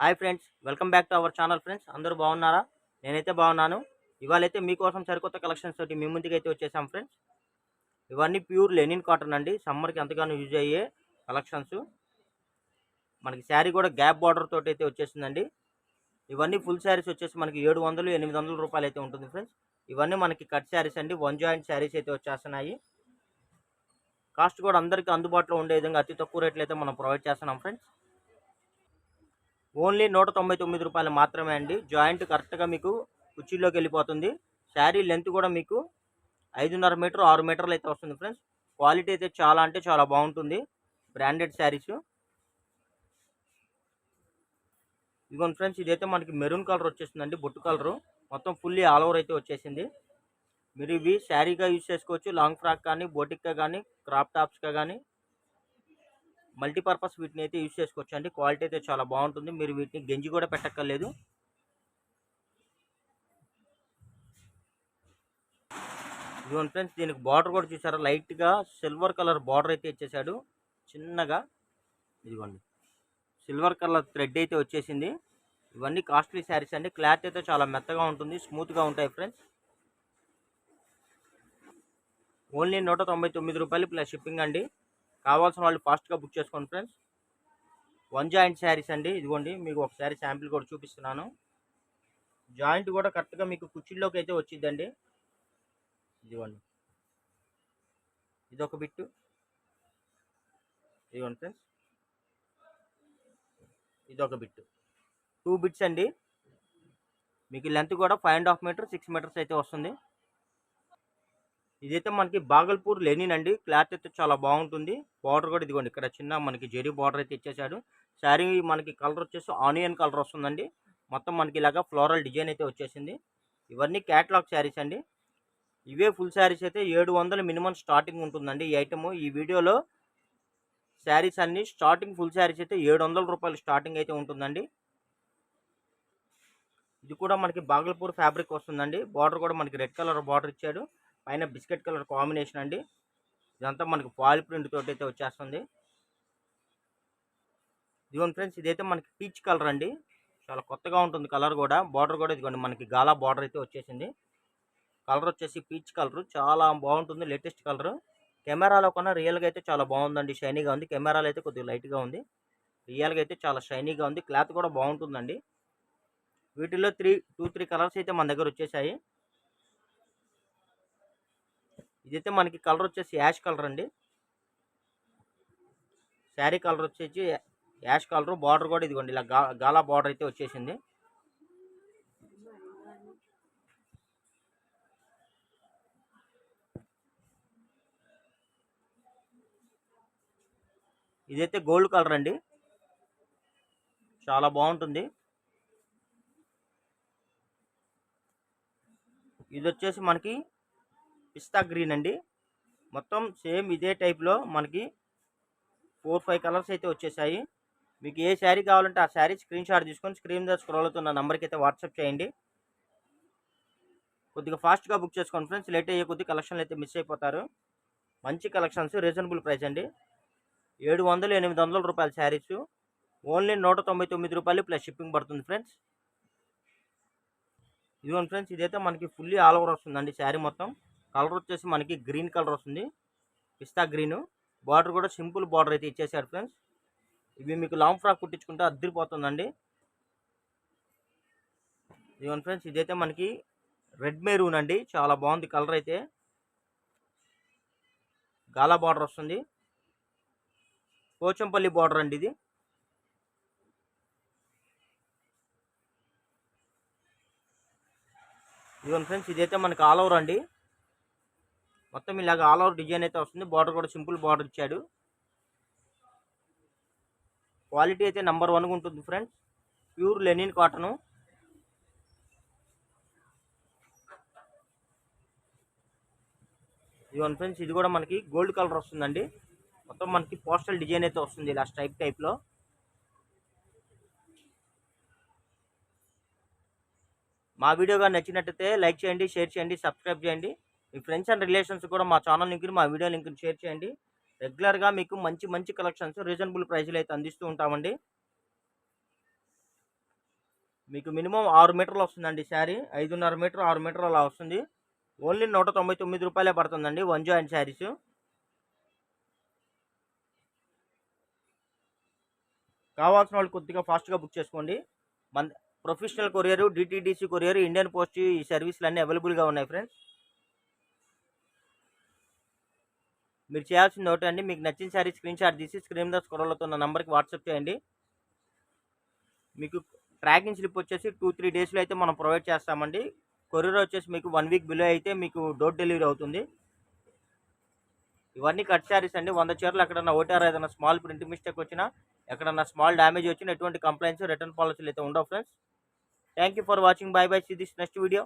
Hi friends, welcome back to our channel. Friends అందరూ బాగున్నారా? నేనైతే బాగున్నాను. ఇవాళైతే మీకోసం సరికొత్త కలెక్షన్స్ తోటి మీ ముందుకైతే వచ్చేసాం ఫ్రెండ్స్. ఇవన్నీ ప్యూర్ లెనిన్ కాటన్ అండి. సమ్మర్కి ఎంతగానో యూజ్ అయ్యే కలెక్షన్స్. మనకి శారీ కూడా గ్యాప్ బార్డర్ తోటి అయితే వచ్చేసిందండి. ఇవన్నీ ఫుల్ శారీస్ వచ్చేసి మనకి 700 800 రూపాయలు అయితే ఉంటుంది ఫ్రెండ్స్. ఇవన్నీ మనకి కట్ శారీస్ అండి. వన్ జాయింట్ శారీస్ అయితే వచ్చేస్తున్నాయి. కాస్ట్ కూడా అందరికీ అందుబాటులో ఉండే విధంగా అతి తక్కువ రేట్లు అయితే మనం ప్రొవైడ్ చేస్తున్నాం ఫ్రెండ్స్. ఓన్లీ 199 రూపాయలు మాత్రమే అండి. జాయింట్ కరెక్ట్గా మీకు కుర్చీలోకి వెళ్ళిపోతుంది. శారీ లెంత్ కూడా మీకు 5.5 మీటర్ 6 మీటర్లు అయితే వస్తుంది ఫ్రెండ్స్. క్వాలిటీ అయితే చాలా అంటే చాలా బాగుంటుంది. బ్రాండెడ్ శారీస్. ఇదిగోండి ఫ్రెండ్స్, ఇదైతే మనకి మెరూన్ కలర్ వచ్చేసిందండి. బొట్టు కలరు మొత్తం ఫుల్లీ ఆల్ ఓవర్ అయితే వచ్చేసింది. మీరు ఇవి శారీగా యూజ్ చేసుకోవచ్చు. లాంగ్ ఫ్రాక్ కానీ, బోటిక్గా కానీ, క్రాప్ టాప్స్గా కానీ, మల్టీపర్పస్ వీటిని అయితే యూజ్ చేసుకోవచ్చు అండి. క్వాలిటీ అయితే చాలా బాగుంటుంది. మీరు వీటిని గెంజి కూడా పెట్టక్కర్లేదు. ఇదిగోండి ఫ్రెండ్స్, దీనికి బార్డర్ కూడా చూసారా, లైట్గా సిల్వర్ కలర్ బార్డర్ అయితే ఇచ్చేసాడు చిన్నగా. ఇదిగోండి, సిల్వర్ కలర్ థ్రెడ్ అయితే వచ్చేసింది. ఇవన్నీ కాస్ట్లీ శారీస్ అండి. క్లాత్ అయితే చాలా మెత్తగా ఉంటుంది, స్మూత్గా ఉంటాయి ఫ్రెండ్స్. ఓన్లీ 199 రూపాయలు ప్లస్ షిప్పింగ్ అండి. కావాల్సిన వాళ్ళు ఫాస్ట్గా బుక్ చేసుకోండి ఫ్రెండ్స్. వన్ జాయింట్ శారీస్ అండి. ఇదిగోండి, మీకు ఒకసారి శాంపిల్ కూడా చూపిస్తున్నాను. జాయింట్ కూడా కరెక్ట్గా మీకు కుర్చీల్లోకి అయితే వచ్చిందండి. ఇదిగోండి, ఇదొక బిట్టు. ఇదిగోండి ఫ్రెండ్స్, ఇదొక బిట్టు. 2 బిట్స్ అండి. మీకు లెంత్ కూడా 5.5 మీటర్ 6 మీటర్స్ అయితే వస్తుంది. ఇదైతే మనకి బాగల్పూర్ లెనిన్ అండి. క్లాత్ అయితే చాలా బాగుంటుంది. బార్డర్ కూడా ఇదిగోండి, ఇక్కడ చిన్న మనకి జెరీ బార్డర్ అయితే ఇచ్చేసాడు. శారీ మనకి కలర్ వచ్చేసి ఆనియన్ కలర్ వస్తుందండి. మొత్తం మనకి ఇలాగా ఫ్లోరల్ డిజైన్ అయితే వచ్చేసింది. ఇవన్నీ క్యాటలాగ్ శారీస్ అండి. ఇవే ఫుల్ శారీస్ అయితే 700 మినిమం స్టార్టింగ్ ఉంటుందండి. ఈ ఐటమ్ ఈ వీడియోలో శారీస్ అన్ని స్టార్టింగ్ ఫుల్ శారీస్ అయితే 700 రూపాయలు స్టార్టింగ్ అయితే ఉంటుందండి. ఇది కూడా మనకి బాగల్పూర్ ఫ్యాబ్రిక్ వస్తుందండి. బార్డర్ కూడా మనకి రెడ్ కలర్ బార్డర్ ఇచ్చాడు. పైన బిస్కెట్ కలర్ కాంబినేషన్ అండి. ఇదంతా మనకి ఫాయిల్ ప్రింట్ తోటి అయితే వచ్చేస్తుంది. ఇదిగోండి ఫ్రెండ్స్, ఇదైతే మనకి పీచ్ కలర్ అండి. చాలా కొత్తగా ఉంటుంది కలర్ కూడా. బార్డర్ కూడా ఇదిగోండి మనకి గాలా బార్డర్ అయితే వచ్చేసింది. కలర్ వచ్చేసి పీచ్ కలర్, చాలా బాగుంటుంది. Latest colour. కెమెరాలో కన్నా రియల్గా అయితే చాలా బాగుందండి. షైనీగా ఉంది. కెమెరాలో అయితే కొద్దిగా లైట్గా ఉంది. రియల్గా అయితే చాలా షైనీగా ఉంది. క్లాత్ కూడా బాగుంటుందండి. వీటిలో 3 కలర్స్ అయితే మన దగ్గర వచ్చేసాయి. ఇదైతే మనకి కలర్ వచ్చేసి యాష్ కలర్ అండి. శారీ కలర్ వచ్చేసి యాష్ కలర్. బార్డర్ కూడా ఇదిగోండి ఇలా గాలా బార్డర్ అయితే వచ్చేసింది. ఇదైతే గోల్డ్ కలర్ అండి. చాలా బాగుంటుంది. ఇది వచ్చేసి మనకి పిస్తా గ్రీన్ అండి. మొత్తం సేమ్ ఇదే టైప్లో మనకి 4-5 కలర్స్ అయితే వచ్చేసాయి. మీకు ఏ శారీ కావాలంటే ఆ శారీ స్క్రీన్ షాట్ తీసుకొని స్క్రీన్ మీద స్క్రోల్ అవుతున్న నెంబర్కి అయితే వాట్సాప్ చేయండి. కొద్దిగా ఫాస్ట్గా బుక్ చేసుకోండి ఫ్రెండ్స్. లేట్ అయ్యే కొద్ది కలెక్షన్లు అయితే మిస్ అయిపోతారు. మంచి కలెక్షన్స్, రీజనబుల్ ప్రైస్ అండి. 700 800 రూపాయల శారీస్ ఓన్లీ 199 రూపాయలు ప్లస్ షిప్పింగ్ పడుతుంది ఫ్రెండ్స్. ఇదిగోండి ఫ్రెండ్స్, ఇదైతే మనకి ఫుల్లీ ఆల్ ఓవర్ వస్తుందండి. శారీ మొత్తం కలర్ వచ్చేసి మనకి గ్రీన్ కలర్ వస్తుంది. పిస్తా గ్రీన్. బార్డర్ కూడా సింపుల్ బార్డర్ అయితే ఇచ్చేసారు ఫ్రెండ్స్. ఇవి మీకు లాంగ్ ఫ్రాక్ కుట్టించుకుంటే అద్దరిపోతుందండి. ఇదిగోండి ఫ్రెండ్స్, ఇదైతే మనకి రెడ్ మెరూన్ అండి. చాలా బాగుంది కలర్ అయితే. గాలా బార్డర్ వస్తుంది. పోచంపల్లి బార్డర్ అండి ఇది. ఇదిగోండి ఫ్రెండ్స్, ఇదైతే మనకి ఆల్ ఓవర్ అండి. మొత్తం ఇలాగ ఆల్ ఓవర్ డిజైన్ అయితే వస్తుంది. బార్డర్ కూడా సింపుల్ బార్డర్ ఇచ్చాడు. క్వాలిటీ అయితే నెంబర్ 1 ఉంటుంది ఫ్రెండ్స్. Pure linen cotton. ఇదిగోండి ఫ్రెండ్స్, ఇది కూడా మనకి గోల్డ్ కలర్ వస్తుందండి. మొత్తం మనకి పోస్టల్ డిజైన్ అయితే వస్తుంది ఇలా స్ట్రైప్ టైప్లో. మా వీడియోగా నచ్చినట్టయితే లైక్ చేయండి, షేర్ చేయండి, సబ్స్క్రైబ్ చేయండి. మీ ఫ్రెండ్స్ అండ్ రిలేషన్స్ కూడా మా ఛానల్ లింక్ని, మా వీడియో లింక్ని షేర్ చేయండి. రెగ్యులర్గా మీకు మంచి మంచి కలెక్షన్స్ రీజనబుల్ ప్రైస్లో అయితే అందిస్తూ ఉంటామండి. మీకు మినిమం 6 మీటర్లు వస్తుందండి శారీ. 5.5 మీటర్ 6 మీటర్ అలా వస్తుంది. ఓన్లీ ₹199 పడుతుందండి వన్ జాయింట్ శారీస్. కావాల్సిన వాళ్ళు కొద్దిగా ఫాస్ట్గా బుక్ చేసుకోండి. మన professional courier, DTDC courier, Indian post ఈ సర్వీసులు అన్నీ అవైలబుల్గా ఉన్నాయి ఫ్రెండ్స్. మీరు చేయాల్సింది ఒకటే అండి, మీకు నచ్చిన శారీ స్క్రీన్ షాట్ తీసి స్క్రీన్ మీద స్క్రోల్ అవుతున్న నెంబర్కి వాట్సాప్ చేయండి. మీకు ట్రాకింగ్ స్లిప్ వచ్చేసి 2-3 డేస్లో అయితే మనం ప్రొవైడ్ చేస్తామండి. కొరియర్ వచ్చేసి మీకు 1 వీక్ బిలో అయితే మీకు డోర్ డెలివరీ అవుతుంది. ఇవన్నీ కట్ శారీస్ అండి. 100 చీరలు ఎక్కడన్నా ఒకటారు ఏదైనా స్మాల్ ప్రింట్ మిస్టేక్ వచ్చినా, ఎక్కడన్నా స్మాల్ డ్యామేజ్ వచ్చినా ఎటువంటి కంప్లైంట్స్ రిటర్న్ పాలసీలు అయితే ఉండవు friends. Thank you for watching. Bye bye. See this next video.